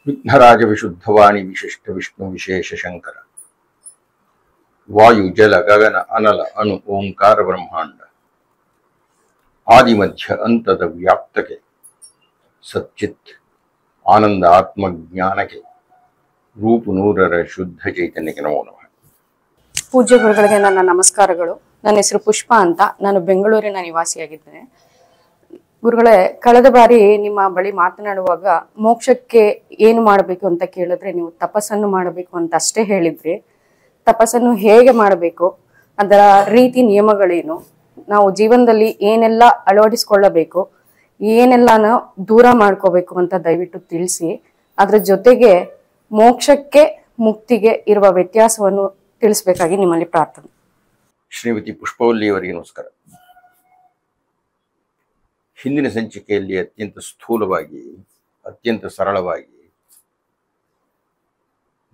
ವಿಘ್ನರಾಜ ವಿಶುದ್ಧವಾಣಿ ವಿಶಿಷ್ಟ ವಿಷ್ಣು ವಿಶೇಷ ಶಂಕರ ವಾಯು ಜಲ ಗಗನ ಅನಲ ಅಣು ಓಂಕಾರ ಬ್ರಹ್ಮಾಂಡ ಆದಿಮಧ್ಯ ಅಂತದ ವ್ಯಾಪ್ತಕ್ಕೆ ಸಚ್ಚಿತ್ ಆನಂದ ಆತ್ಮಜ್ಞಾನಕ್ಕೆ ರೂಪು ನೂರರ ಶುದ್ಧ ಚೈತನ್ಯಕ್ಕೆ ನಮೋ ನಮಃ. ಪೂಜ್ಯ ಗುರುಗಳಿಗೆ ನನ್ನ ನಮಸ್ಕಾರಗಳು. ನನ್ನ ಹೆಸರು ಪುಷ್ಪ ಅಂತ. ನಾನು ಬೆಂಗಳೂರಿನ ನಿವಾಸಿಯಾಗಿದ್ದೇನೆ. ಗುರುಗಳೇ, ಕಳೆದ ಬಾರಿ ನಿಮ್ಮ ಬಳಿ ಮಾತನಾಡುವಾಗ ಮೋಕ್ಷಕ್ಕೆ ಏನು ಮಾಡಬೇಕು ಅಂತ ಕೇಳಿದ್ರೆ ನೀವು ತಪಸ್ಸನ್ನು ಮಾಡಬೇಕು ಅಂತ ಅಷ್ಟೇ ಹೇಳಿದ್ರಿ. ತಪಸ್ಸನ್ನು ಹೇಗೆ ಮಾಡಬೇಕು, ಅದರ ರೀತಿ ನಿಯಮಗಳೇನು, ನಾವು ಜೀವನದಲ್ಲಿ ಏನೆಲ್ಲ ಅಳವಡಿಸ್ಕೊಳ್ಳಬೇಕು, ಏನೆಲ್ಲ ನಾವು ದೂರ ಮಾಡ್ಕೋಬೇಕು ಅಂತ ದಯವಿಟ್ಟು ತಿಳಿಸಿ. ಅದ್ರ ಜೊತೆಗೆ ಮೋಕ್ಷಕ್ಕೆ ಮುಕ್ತಿಗೆ ಇರುವ ವ್ಯತ್ಯಾಸವನ್ನು ತಿಳಿಸ್ಬೇಕಾಗಿ ನಿಮ್ಮಲ್ಲಿ ಪ್ರಾರ್ಥನೆ. ಶ್ರೀಮತಿ ಪುಷ್ಪವಲ್ಲಿಯವರಿಗೆ ನಮಸ್ಕಾರ. ಹಿಂದಿನ ಸಂಚಿಕೆಯಲ್ಲಿ ಅತ್ಯಂತ ಸ್ಥೂಲವಾಗಿ ಅತ್ಯಂತ ಸರಳವಾಗಿ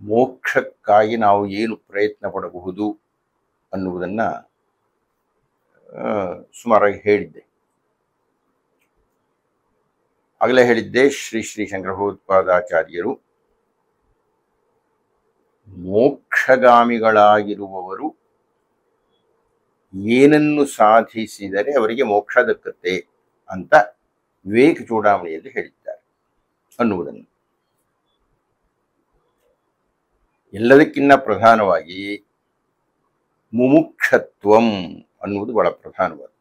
ಮೋಕ್ಷಕ್ಕಾಗಿ ನಾವು ಏನು ಪ್ರಯತ್ನ ಪಡಬಹುದು ಅನ್ನುವುದನ್ನ ಸುಮಾರಾಗಿ ಹೇಳಿದ್ದೆ. ಆಗಲೇ ಹೇಳಿದ್ದೆ, ಶ್ರೀ ಶ್ರೀ ಶಂಕರಭಗವತ್ಪಾದಾಚಾರ್ಯರು ಮೋಕ್ಷಗಾಮಿಗಳಾಗಿರುವವರು ಏನನ್ನು ಸಾಧಿಸಿದರೆ ಅವರಿಗೆ ಮೋಕ್ಷ ದಕ್ಕತ್ತೆ ಅಂತ ವಿವೇಕ ಚೂಡಾಮಣಿಯಲ್ಲಿ ಹೇಳಿದ್ದಾರೆ ಅನ್ನುವುದನ್ನು. ಎಲ್ಲದಕ್ಕಿಂತ ಪ್ರಧಾನವಾಗಿ ಮುಮುಕ್ಷತ್ವಂ ಅನ್ನುವುದು ಬಹಳ ಪ್ರಧಾನವಾದ.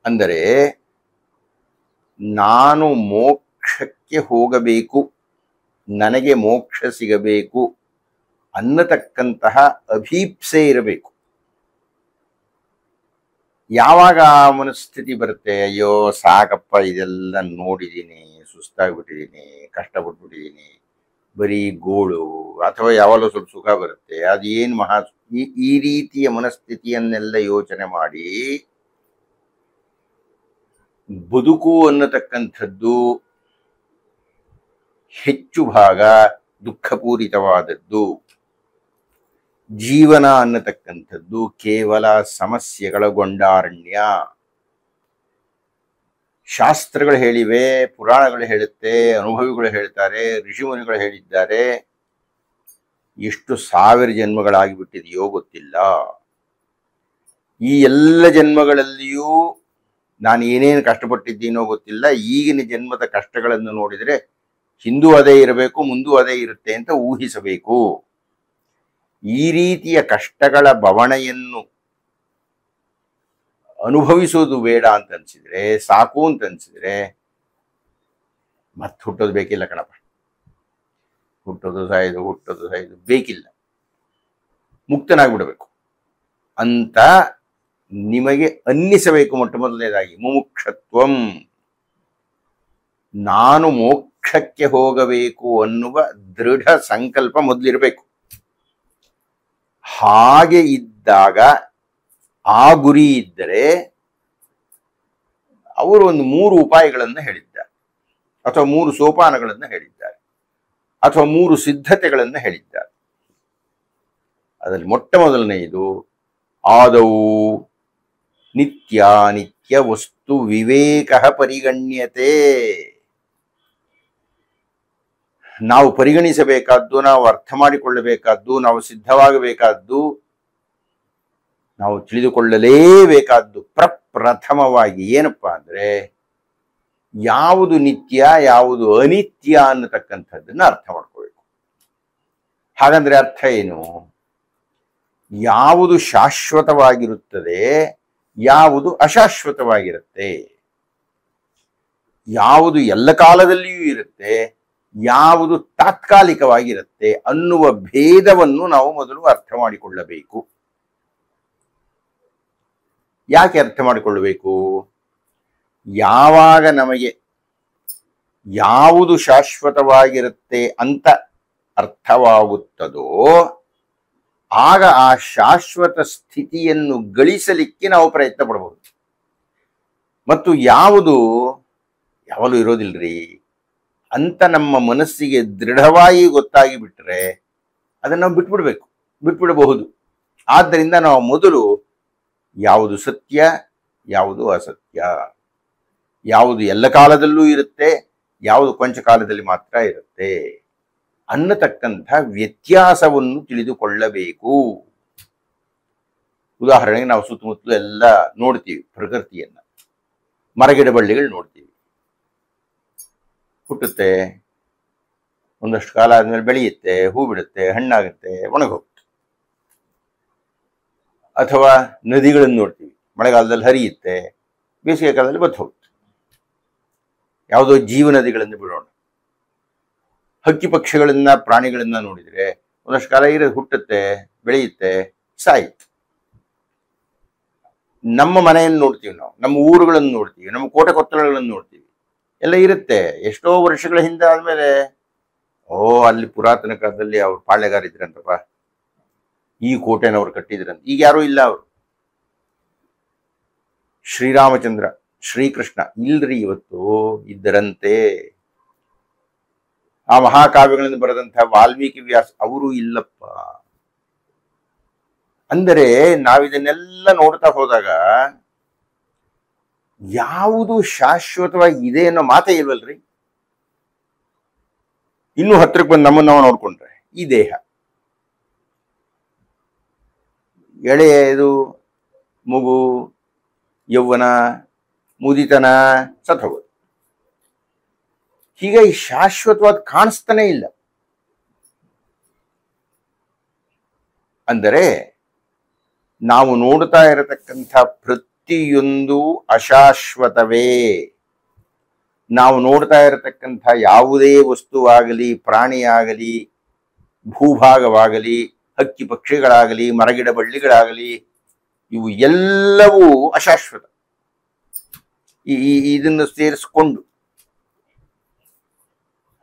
ಅಂದರೆ ನಾನು ಮೋಕ್ಷಕ್ಕೆ ಹೋಗಬೇಕು, ನನಗೆ ಮೋಕ್ಷ ಸಿಗಬೇಕು ಅನ್ನತಕ್ಕಂತಹ ಅಭೀಪ್ಸೆ ಇರಬೇಕು. ಯಾವಾಗ ಆ ಮನಸ್ಥಿತಿ ಬರುತ್ತೆ, ಅಯ್ಯೋ ಸಾಕಪ್ಪ ಇದೆಲ್ಲ ನೋಡಿದ್ದೀನಿ, ಸುಸ್ತಾಗ್ಬಿಟ್ಟಿದ್ದೀನಿ, ಕಷ್ಟಪಟ್ಬಿಟ್ಟಿದ್ದೀನಿ, ಬರೀ ಗೋಳು, ಅಥವಾ ಯಾವಾಗಲೂ ಸ್ವಲ್ಪ ಸುಖ ಬರುತ್ತೆ, ಅದೇನು ಈ ರೀತಿಯ ಮನಸ್ಥಿತಿಯನ್ನೆಲ್ಲ ಯೋಚನೆ ಮಾಡಿ ಬದುಕು ಅನ್ನತಕ್ಕಂಥದ್ದು ಹೆಚ್ಚು ಭಾಗ ದುಃಖಪೂರಿತವಾದದ್ದು, ಜೀವನ ಅನ್ನತಕ್ಕಂಥದ್ದು ಕೇವಲ ಸಮಸ್ಯೆಗಳ ಗೊಂಡಾರಣ್ಯ. ಶಾಸ್ತ್ರಗಳು ಹೇಳಿವೆ, ಪುರಾಣಗಳು ಹೇಳುತ್ತೆ, ಅನುಭವಿಗಳು ಹೇಳ್ತಾರೆ, ಋಷಿಮುನಿಗಳು ಹೇಳಿದ್ದಾರೆ. ಎಷ್ಟು ಸಾವಿರ ಜನ್ಮಗಳಾಗಿಬಿಟ್ಟಿದೆಯೋ ಗೊತ್ತಿಲ್ಲ. ಈ ಎಲ್ಲ ಜನ್ಮಗಳಲ್ಲಿಯೂ ನಾನು ಏನೇನು ಕಷ್ಟಪಟ್ಟಿದ್ದೀನೋ ಗೊತ್ತಿಲ್ಲ. ಈಗಿನ ಜನ್ಮದ ಕಷ್ಟಗಳನ್ನು ನೋಡಿದರೆ ಹಿಂದೂ ಅದೇ ಇರಬೇಕು, ಮುಂದೂ ಅದೇ ಇರುತ್ತೆ ಅಂತ ಊಹಿಸಬೇಕು. ಈ ರೀತಿಯ ಕಷ್ಟಗಳ ಬವಣೆಯನ್ನು ಅನುಭವಿಸೋದು ಬೇಡ ಅಂತ ಅನ್ಸಿದ್ರೆ, ಸಾಕು ಅಂತ ಅನ್ಸಿದ್ರೆ ಮತ್ತೆ ಹುಟ್ಟೋದು ಬೇಕಿಲ್ಲ ಕಣಪ್ಪ. ಹುಟ್ಟೋದು ಸಾಯೋದು ಬೇಕಿಲ್ಲ, ಮುಕ್ತನಾಗ್ಬಿಡಬೇಕು ಅಂತ ನಿಮಗೆ ಅನ್ನಿಸಬೇಕು. ಮೊಟ್ಟ ಮೊದಲನೇದಾಗಿ ಮುಮುಕ್ಷತ್ವಂ, ನಾನು ಮೋಕ್ಷಕ್ಕೆ ಹೋಗಬೇಕು ಅನ್ನುವ ದೃಢ ಸಂಕಲ್ಪ ಮೊದಲಿರಬೇಕು. ಹಾಗೆ ಇದ್ದಾಗ, ಆ ಗುರಿ ಇದ್ದರೆ ಅವರು ಒಂದು 3 ಉಪಾಯಗಳನ್ನು ಹೇಳಿದ್ದಾರೆ, ಅಥವಾ 3 ಸೋಪಾನಗಳನ್ನು ಹೇಳಿದ್ದಾರೆ, ಅಥವಾ 3 ಸಿದ್ಧತೆಗಳನ್ನು ಹೇಳಿದ್ದಾರೆ. ಅದರಲ್ಲಿ ಮೊಟ್ಟ ಮೊದಲನೆಯದು ಆದೌ ನಿತ್ಯಾನಿತ್ಯ ವಸ್ತು ವಿವೇಕ ಪರಿಗಣ್ಯತೆ. ನಾವು ಪರಿಗಣಿಸಬೇಕಾದ್ದು, ನಾವು ಅರ್ಥ ಮಾಡಿಕೊಳ್ಳಬೇಕಾದ್ದು, ನಾವು ಸಿದ್ಧವಾಗಬೇಕಾದ್ದು, ನಾವು ತಿಳಿದುಕೊಳ್ಳಲೇಬೇಕಾದ್ದು ಪ್ರಪ್ರಥಮವಾಗಿ ಏನಪ್ಪಾ ಅಂದ್ರೆ ಯಾವುದು ನಿತ್ಯ ಯಾವುದು ಅನಿತ್ಯ ಅನ್ನತಕ್ಕಂಥದ್ದನ್ನ ಅರ್ಥ ಮಾಡ್ಕೋಬೇಕು. ಹಾಗಂದ್ರೆ ಅರ್ಥ ಏನು? ಯಾವುದು ಶಾಶ್ವತವಾಗಿರುತ್ತದೆ, ಯಾವುದು ಅಶಾಶ್ವತವಾಗಿರುತ್ತೆ, ಯಾವುದು ಎಲ್ಲ ಕಾಲದಲ್ಲಿಯೂ ಇರುತ್ತೆ, ಯಾವುದು ತಾತ್ಕಾಲಿಕವಾಗಿರುತ್ತೆ ಅನ್ನುವ ಭೇದವನ್ನು ನಾವು ಮೊದಲು ಅರ್ಥ ಮಾಡಿಕೊಳ್ಳಬೇಕು. ಯಾಕೆ ಅರ್ಥ ಮಾಡಿಕೊಳ್ಳಬೇಕು? ಯಾವಾಗ ನಮಗೆ ಯಾವುದು ಶಾಶ್ವತವಾಗಿರುತ್ತೆ ಅಂತ ಅರ್ಥವಾಗುತ್ತದೋ ಆಗ ಆ ಶಾಶ್ವತ ಸ್ಥಿತಿಯನ್ನು ಗಳಿಸಲಿಕ್ಕೆ ನಾವು ಪ್ರಯತ್ನ ಪಡಬಹುದು. ಮತ್ತು ಯಾವುದು ಯಾವಾಗಲೂ ಇರೋದಿಲ್ರಿ ಅಂತ ನಮ್ಮ ಮನಸ್ಸಿಗೆ ದೃಢವಾಗಿ ಗೊತ್ತಾಗಿ ಬಿಟ್ರೆ ಅದನ್ನು ನಾವು ಬಿಟ್ಬಿಡಬಹುದು. ಆದ್ದರಿಂದ ನಾವು ಮೊದಲು ಯಾವುದು ಸತ್ಯ, ಯಾವುದು ಅಸತ್ಯ, ಯಾವುದು ಎಲ್ಲ ಕಾಲದಲ್ಲೂ ಇರುತ್ತೆ, ಯಾವುದು ಕೊಂಚ ಕಾಲದಲ್ಲಿ ಮಾತ್ರ ಇರುತ್ತೆ ಅನ್ನತಕ್ಕಂಥ ವ್ಯತ್ಯಾಸವನ್ನು ತಿಳಿದುಕೊಳ್ಳಬೇಕು. ಉದಾಹರಣೆಗೆ ನಾವು ಸುತ್ತಮುತ್ತಲು ಎಲ್ಲ ನೋಡ್ತೀವಿ, ಪ್ರಕೃತಿಯನ್ನ, ಮರಗಿಡ ಬಳ್ಳಿಗಳು ನೋಡ್ತೀವಿ, ಹುಟ್ಟುತ್ತೆ, ಒಂದಷ್ಟು ಕಾಲ ಆದ್ಮೇಲೆ ಬೆಳೆಯುತ್ತೆ, ಹೂ ಬಿಡುತ್ತೆ, ಹಣ್ಣಾಗುತ್ತೆ, ಒಣಗೋಗುತ್ತೆ. ಅಥವಾ ನದಿಗಳನ್ನು ನೋಡ್ತೀವಿ, ಮಳೆಗಾಲದಲ್ಲಿ ಹರಿಯುತ್ತೆ, ಬೇಸಿಗೆ ಕಾಲದಲ್ಲಿ ಬತ್ತು ಹೋಗುತ್ತೆ. ಯಾವುದೋ ಜೀವ ನದಿಗಳನ್ನು ಬಿಡೋಣ. ಹಕ್ಕಿ ಪಕ್ಷಿಗಳನ್ನ, ಪ್ರಾಣಿಗಳನ್ನ ನೋಡಿದ್ರೆ ಒಂದಷ್ಟು ಕಾಲ ಹುಟ್ಟುತ್ತೆ, ಬೆಳೆಯುತ್ತೆ, ಸಾಯುತ್ತೆ. ನಮ್ಮ ಮನೆಯನ್ನು ನೋಡ್ತೀವಿ, ನಾವು ನಮ್ಮ ಊರುಗಳನ್ನು ನೋಡ್ತೀವಿ, ನಮ್ಮ ಕೋಟೆ ಕೊತ್ತಲಗಳನ್ನು ನೋಡ್ತೀವಿ, ಎಲ್ಲ ಇರುತ್ತೆ. ಎಷ್ಟೋ ವರ್ಷಗಳ ಹಿಂದೆ ಆದ್ಮೇಲೆ ಅಲ್ಲಿ ಪುರಾತನ ಕಾಲದಲ್ಲಿ ಅವ್ರು ಪಾಳ್ಯಗಾರ ಇದ್ರಂತಪ್ಪ, ಈ ಕೋಟೆನವ್ರು ಕಟ್ಟಿದ್ರಂತ. ಈಗ ಯಾರೂ ಇಲ್ಲ. ಅವರು ಶ್ರೀರಾಮಚಂದ್ರ, ಶ್ರೀಕೃಷ್ಣ ಇಲ್ರಿ, ಇವತ್ತು ಇದ್ದರಂತೆ. ಆ ಮಹಾಕಾವ್ಯಗಳನ್ನು ಬರೆದಂತಹ ವಾಲ್ಮೀಕಿ ವ್ಯಾಸ ಅವರು ಇಲ್ಲಪ್ಪ. ಅಂದರೆ ನಾವಿದನ್ನೆಲ್ಲ ನೋಡ್ತಾ ಹೋದಾಗ ಯಾವುದು ಶಾಶ್ವತವಾಗಿ ಇದೆ ಅನ್ನೋ ಮಾತೇ ಇಲ್ವಲ್ರಿ. ಇನ್ನೂ ಹತ್ರಕ್ಕೆ ಬಂದು ನಮ್ಮನ್ನು ನಾವು ನೋಡ್ಕೊಂಡ್ರೆ, ಈ ದೇಹ ಎಳೆಯದು, ಮಗು, ಯೌವನ, ಮುದಿತನ, ಸತ್ತೋಗೋದು. ಹೀಗಾಗಿ ಶಾಶ್ವತವಾದ ಕಾಣಿಸ್ತಾನೆ ಇಲ್ಲ. ಅಂದರೆ ನಾವು ನೋಡ್ತಾ ಇರತಕ್ಕಂಥ ಪ್ರತಿಯೊಂದು ಅಶಾಶ್ವತವೇ. ನಾವು ನೋಡ್ತಾ ಇರತಕ್ಕಂಥ ಯಾವುದೇ ವಸ್ತುವಾಗಲಿ, ಪ್ರಾಣಿಯಾಗಲಿ, ಭೂಭಾಗವಾಗಲಿ, ಹಕ್ಕಿ ಪಕ್ಷಿಗಳಾಗಲಿ, ಮರಗಿಡ ಬಳ್ಳಿಗಳಾಗಲಿ, ಇವು ಎಲ್ಲವೂ ಅಶಾಶ್ವತ. ಇದನ್ನು ಸೇರಿಸ್ಕೊಂಡು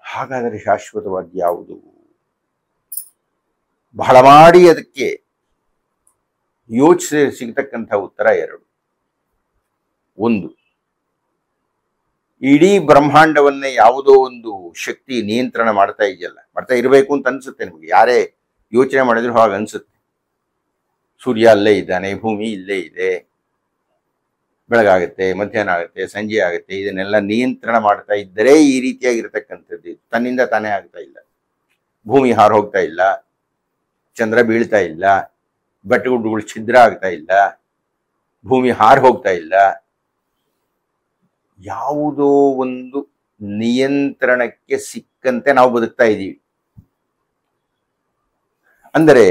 ಹಾಗಾದರೆ ಶಾಶ್ವತವಾದ ಯಾವುದು? ಬಹಳ ಮಾಡಿ ಅದಕ್ಕೆ ಯೋಚಿಸಿ ಸಿಗತಕ್ಕಂಥ ಉತ್ತರ ಎರಡು. ಒಂದು, ಇಡೀ ಬ್ರಹ್ಮಾಂಡವನ್ನೇ ಯಾವುದೋ ಒಂದು ಶಕ್ತಿ ನಿಯಂತ್ರಣ ಮಾಡ್ತಾ ಇದೆಯಲ್ಲ, ಮಾಡ್ತಾ ಇರಬೇಕು ಅಂತ ಅನ್ಸುತ್ತೆ ನಿಮಗೆ. ಯಾರೇ ಯೋಚನೆ ಮಾಡಿದ್ರು ಹಾಗೆ ಅನ್ಸುತ್ತೆ. ಸೂರ್ಯ ಅಲ್ಲೇ ಇದ್ದಾನೆ, ಭೂಮಿ ಇಲ್ಲೇ ಇದೆ, ಬೆಳಗಾಗುತ್ತೆ, ಮಧ್ಯಾಹ್ನ ಆಗುತ್ತೆ, ಸಂಜೆ ಆಗುತ್ತೆ, ಇದನ್ನೆಲ್ಲ ನಿಯಂತ್ರಣ ಮಾಡ್ತಾ ಇದ್ದರೆ ಈ ರೀತಿಯಾಗಿರ್ತಕ್ಕಂಥದ್ದು. ತನ್ನಿಂದ ತಾನೇ ಆಗ್ತಾ ಇಲ್ಲ. ಭೂಮಿ ಹಾರು ಹೋಗ್ತಾ ಇಲ್ಲ, ಚಂದ್ರ ಬೀಳ್ತಾ ಇಲ್ಲ, ಬೆಟ್ಟಗುಡ್ಡಗಳು ಛಿದ್ರ ಆಗ್ತಾ ಇಲ್ಲ, ಭೂಮಿ ಹಾರು ಹೋಗ್ತಾ ಇಲ್ಲ. ಯಾವುದೋ ಒಂದು ನಿಯಂತ್ರಣಕ್ಕೆ ಸಿಕ್ಕಂತೆ ನಾವು ಬದುಕ್ತಾ ಇದ್ದೀವಿ. ಅಂದರೆ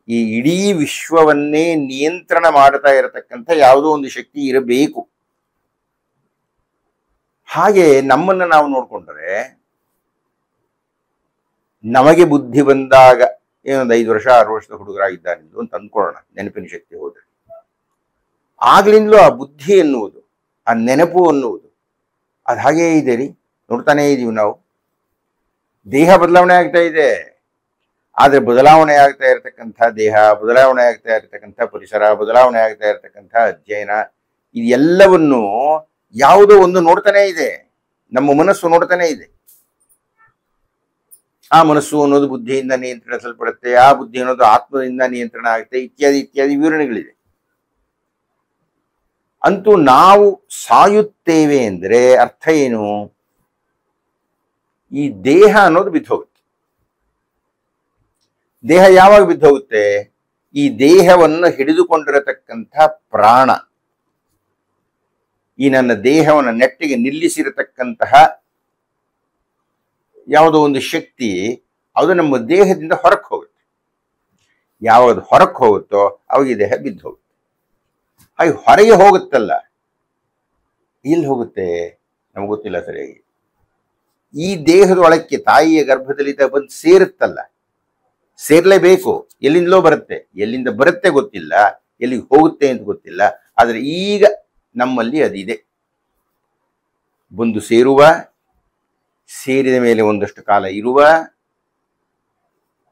ಈ ಇಡೀ ವಿಶ್ವವನ್ನೇ ನಿಯಂತ್ರಣ ಮಾಡ್ತಾ ಇರತಕ್ಕಂಥ ಯಾವುದೋ ಒಂದು ಶಕ್ತಿ ಇರಬೇಕು. ಹಾಗೆ ನಮ್ಮನ್ನು ನಾವು ನೋಡ್ಕೊಂಡ್ರೆ, ನಮಗೆ ಬುದ್ಧಿ ಬಂದಾಗ ಏನೊಂದು 5 ವರ್ಷ 6 ವರ್ಷದ ಹುಡುಗರಾಗಿದ್ದಾನಿಂದು ಅಂತ ಅಂದ್ಕೊಳ್ಳೋಣ, ನೆನಪಿನ ಶಕ್ತಿ ಹೋದ್ರೆ. ಆಗ್ಲಿಂದಲೂ ಆ ಬುದ್ಧಿ ಎನ್ನುವುದು, ಆ ನೆನಪು ಅನ್ನುವುದು ಅದು ಹಾಗೇ ಇದೆ ರೀ. ನೋಡ್ತಾನೇ ಇದೀವಿ ನಾವು. ದೇಹ ಬದಲಾವಣೆ ಆಗ್ತಾ ಇದೆ, ಆದ್ರೆ ಬದಲಾವಣೆ ಆಗ್ತಾ ಇರತಕ್ಕಂಥ ದೇಹ, ಬದಲಾವಣೆ ಆಗ್ತಾ ಇರತಕ್ಕಂಥ ಪರಿಸರ, ಬದಲಾವಣೆ ಆಗ್ತಾ ಇರತಕ್ಕಂಥ ಅಧ್ಯಯನ, ಇದೆಲ್ಲವನ್ನು ಯಾವುದೋ ಒಂದು ನೋಡ್ತಾನೆ ಇದೆ. ನಮ್ಮ ಮನಸ್ಸು ನೋಡ್ತಾನೆ ಇದೆ. ಆ ಮನಸ್ಸು ಅನ್ನೋದು ಬುದ್ಧಿಯಿಂದ ನಿಯಂತ್ರಿಸಲ್ಪಡುತ್ತೆ, ಆ ಬುದ್ಧಿ ಅನ್ನೋದು ಆತ್ಮದಿಂದ ನಿಯಂತ್ರಣ ಆಗುತ್ತೆ, ಇತ್ಯಾದಿ ಇತ್ಯಾದಿ ವಿವರಣೆಗಳಿದೆ. ಅಂತೂ ನಾವು ಸಾಯುತ್ತೇವೆ ಅಂದ್ರೆ ಅರ್ಥ ಏನು? ಈ ದೇಹ ಅನ್ನೋದು ಬಿದ್ದೋಗುತ್ತೆ. ದೇಹ ಯಾವಾಗ ಬಿದ್ದೋಗುತ್ತೆ? ಈ ದೇಹವನ್ನು ಹಿಡಿದುಕೊಂಡಿರತಕ್ಕಂಥ ಪ್ರಾಣ, ಈ ನನ್ನ ದೇಹವನ್ನು ನೆಟ್ಟಿಗೆ ನಿಲ್ಲಿಸಿರತಕ್ಕಂತಹ ಯಾವುದೋ ಒಂದು ಶಕ್ತಿ, ಅದು ನಮ್ಮ ದೇಹದಿಂದ ಹೊರಕ್ಕೆ ಹೋಗುತ್ತೆ. ಯಾವಾಗ ಹೊರಕ್ಕೆ ಹೋಗುತ್ತೋ ಅವಾಗ ಈ ದೇಹ ಬಿದ್ದು ಹೋಗುತ್ತೆ. ಹಾಗೆ ಹೊರಗೆ ಹೋಗುತ್ತಲ್ಲ, ಎಲ್ಲಿ ಹೋಗುತ್ತೆ ನಮ್ಗೆ ಗೊತ್ತಿಲ್ಲ ಸರಿಯಾಗಿ. ಈ ದೇಹದ ಒಳಕ್ಕೆ ತಾಯಿಯ ಗರ್ಭದಲ್ಲಿ ಬಂದು ಸೇರುತ್ತಲ್ಲ, ಸೇರ್ಲೇಬೇಕು. ಎಲ್ಲಿಂದಲೋ ಬರುತ್ತೆ, ಎಲ್ಲಿಂದ ಬರುತ್ತೆ ಗೊತ್ತಿಲ್ಲ, ಎಲ್ಲಿಗೆ ಹೋಗುತ್ತೆ ಅಂತ ಗೊತ್ತಿಲ್ಲ. ಆದ್ರೆ ಈಗ ನಮ್ಮಲ್ಲಿ ಅದಿದೆ. ಬಂದು ಸೇರುವ, ಸೇರಿದ ಮೇಲೆ ಒಂದಷ್ಟು ಕಾಲ ಇರುವ,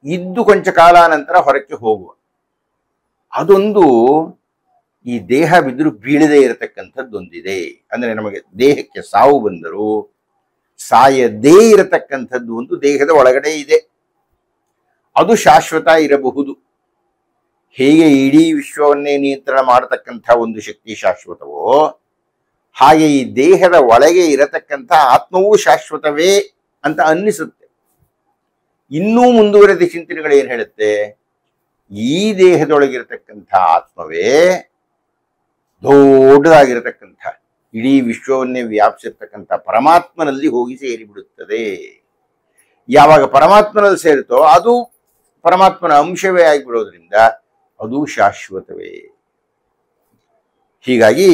ಇದ್ದು ಕೊಂಚ ಕಾಲ ನಂತರ ಹೊರಕ್ಕೆ ಹೋಗುವ. ಅದೊಂದು ಈ ದೇಹ ಬಿದ್ದರೂ ಬೀಳದೇ ಇರತಕ್ಕಂಥದ್ದೊಂದಿದೆ. ಅಂದ್ರೆ ನಮಗೆ ದೇಹಕ್ಕೆ ಸಾವು ಬಂದರೂ ಸಾಯದೇ ಇರತಕ್ಕಂಥದ್ದು ಒಂದು ದೇಹದ ಒಳಗಡೆ ಇದೆ. ಅದು ಶಾಶ್ವತ ಇರಬಹುದು. ಹೇಗೆ ಇಡೀ ವಿಶ್ವವನ್ನೇ ನಿಯಂತ್ರಣ ಮಾಡತಕ್ಕಂಥ ಒಂದು ಶಕ್ತಿ ಶಾಶ್ವತವೋ, ಹಾಗೆ ಈ ದೇಹದ ಒಳಗೆ ಇರತಕ್ಕಂಥ ಆತ್ಮವೂ ಶಾಶ್ವತವೇ ಅಂತ ಅನ್ನಿಸುತ್ತೆ. ಇನ್ನೂ ಮುಂದುವರೆದ ಚಿಂತನೆಗಳು ಏನ್ ಹೇಳುತ್ತೆ, ಈ ದೇಹದೊಳಗಿರತಕ್ಕಂಥ ಆತ್ಮವೇ ದೊಡ್ಡದಾಗಿರತಕ್ಕಂಥ ಇಡೀ ವಿಶ್ವವನ್ನೇ ವ್ಯಾಪಿಸಿರ್ತಕ್ಕಂಥ ಪರಮಾತ್ಮನಲ್ಲಿ ಹೋಗಿ ಸೇರಿಬಿಡುತ್ತದೆ. ಯಾವಾಗ ಪರಮಾತ್ಮನಲ್ಲಿ ಸೇರುತ್ತೋ ಅದು ಪರಮಾತ್ಮನ ಅಂಶವೇ ಆಗಿಬಿಡೋದ್ರಿಂದ ಅದು ಶಾಶ್ವತವೇ. ಹೀಗಾಗಿ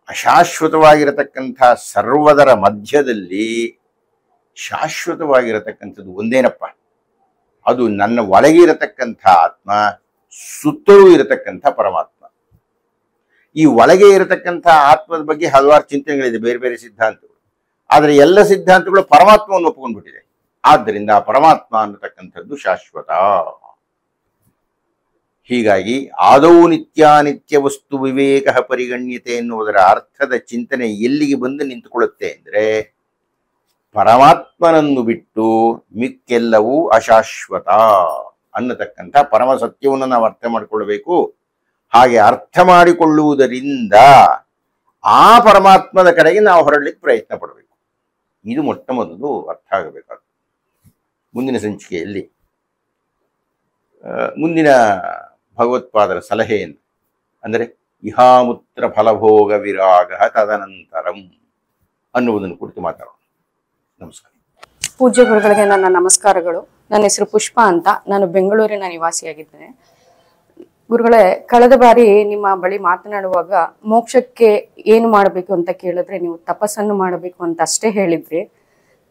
ಅಶಾಶ್ವತವಾಗಿರತಕ್ಕಂಥ ಸರ್ವದರ ಮಧ್ಯದಲ್ಲಿ ಶಾಶ್ವತವಾಗಿರತಕ್ಕಂಥದ್ದು ಒಂದೇನಪ್ಪ, ಅದು ನನ್ನ ಒಳಗೆ ಇರತಕ್ಕಂಥ ಆತ್ಮ, ಸುತ್ತಲೂ ಇರತಕ್ಕಂಥ ಪರಮಾತ್ಮ. ಈ ಒಳಗೆ ಇರತಕ್ಕಂಥ ಆತ್ಮದ ಬಗ್ಗೆ ಹಲವಾರು ಚಿಂತನೆಗಳಿದೆ, ಬೇರೆ ಬೇರೆ ಸಿದ್ಧಾಂತಗಳು. ಆದರೆ ಎಲ್ಲ ಸಿದ್ಧಾಂತಗಳು ಪರಮಾತ್ಮವನ್ನು ಒಪ್ಪಿಕೊಂಡ್ಬಿಟ್ಟಿದೆ. ಆದ್ದರಿಂದ ಪರಮಾತ್ಮ ಅನ್ನತಕ್ಕಂಥದ್ದು ಶಾಶ್ವತ. ಹೀಗಾಗಿ ಆದೌ ನಿತ್ಯಾನಿತ್ಯ ವಸ್ತು ವಿವೇಕ ಪರಿಗಣ್ಯತೆ ಎನ್ನುವುದರ ಅರ್ಥದ ಚಿಂತನೆ ಎಲ್ಲಿಗೆ ಬಂದು ನಿಂತುಕೊಳ್ಳುತ್ತೆ ಅಂದರೆ, ಪರಮಾತ್ಮನನ್ನು ಬಿಟ್ಟು ಮಿಕ್ಕೆಲ್ಲವೂ ಅಶಾಶ್ವತ ಅನ್ನತಕ್ಕಂಥ ಪರಮ ಸತ್ಯವನ್ನು ನಾವು ಅರ್ಥ ಮಾಡಿಕೊಳ್ಳಬೇಕು. ಹಾಗೆ ಅರ್ಥ ಮಾಡಿಕೊಳ್ಳುವುದರಿಂದ ಆ ಪರಮಾತ್ಮದ ಕಡೆಗೆ ನಾವು ಹೊರಡಲಿಕ್ಕೆ ಪ್ರಯತ್ನ ಪಡಬೇಕು. ಇದು ಮೊಟ್ಟ ಮೊದಲು ಅರ್ಥ ಆಗಬೇಕಾದ. ಮುಂದಿನ ಸಂಚಿಕೆಯಲ್ಲಿ ಮುಂದಿನ ಭಗವತ್ಪಾದರ ಸಲಹೆಯನ್ನು, ಅಂದರೆ ಇಹಾಮುತ್ರ ಫಲಭೋಗ ವಿರಾಗ ತದನಂತರಂ ಅನ್ನುವುದನ್ನು ಕುರಿತು ಮಾತಾಡೋಣ. ನಮಸ್ಕಾರ. ಪೂಜ್ಯ ಗುರುಗಳಿಗೆ ನನ್ನ ನಮಸ್ಕಾರಗಳು. ನನ್ನ ಹೆಸರು ಪುಷ್ಪ ಅಂತ, ನಾನು ಬೆಂಗಳೂರಿನ ನಿವಾಸಿಯಾಗಿದ್ದೇನೆ. ಗುರುಗಳೇ, ಕಳೆದ ಬಾರಿ ನಿಮ್ಮ ಬಳಿ ಮಾತನಾಡುವಾಗ ಮೋಕ್ಷಕ್ಕೆ ಏನು ಮಾಡಬೇಕು ಅಂತ ಕೇಳಿದ್ರೆ ನೀವು ತಪಸ್ಸನ್ನು ಮಾಡಬೇಕು ಅಂತ ಅಷ್ಟೇ ಹೇಳಿದ್ರಿ.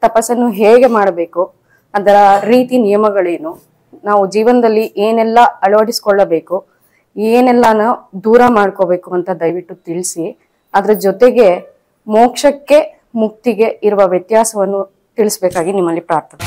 ತಪಸ್ಸನ್ನು ಹೇಗೆ ಮಾಡಬೇಕು, ಅದರ ರೀತಿ ನಿಯಮಗಳೇನು, ನಾವು ಜೀವನದಲ್ಲಿ ಏನೆಲ್ಲ ಅಳವಡಿಸ್ಕೊಳ್ಳಬೇಕು, ಏನೆಲ್ಲ ದೂರ ಮಾಡ್ಕೋಬೇಕು ಅಂತ ದಯವಿಟ್ಟು ತಿಳಿಸಿ. ಅದ್ರ ಜೊತೆಗೆ ಮೋಕ್ಷಕ್ಕೆ ಮುಕ್ತಿಗೆ ಇರುವ ವ್ಯತ್ಯಾಸವನ್ನು ತಿಳಿಸ್ಬೇಕಾಗಿ ನಿಮ್ಮಲ್ಲಿ ಪ್ರಾರ್ಥನೆ.